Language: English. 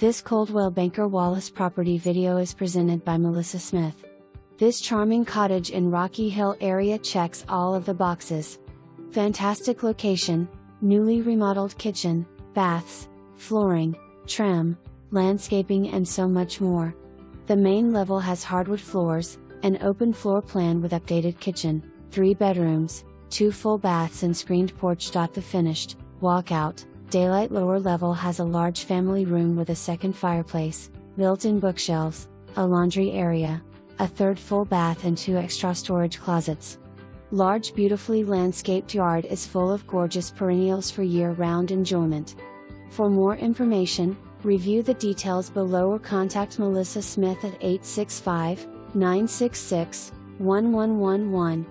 This Coldwell Banker Wallace property video is presented by Melissa Smith. This charming cottage in Rocky Hill area checks all of the boxes. Fantastic location, newly remodeled kitchen, baths, flooring, trim, landscaping and so much more. The main level has hardwood floors, an open floor plan with updated kitchen, 3 bedrooms, 2 full baths and screened porch.The finished, walkout. Daylight lower level has a large family room with a second fireplace, built-in bookshelves, a laundry area, a 3rd full bath and 2 extra storage closets. Large beautifully landscaped yard is full of gorgeous perennials for year-round enjoyment. For more information, review the details below or contact Melissa Smith at 865-966-1111.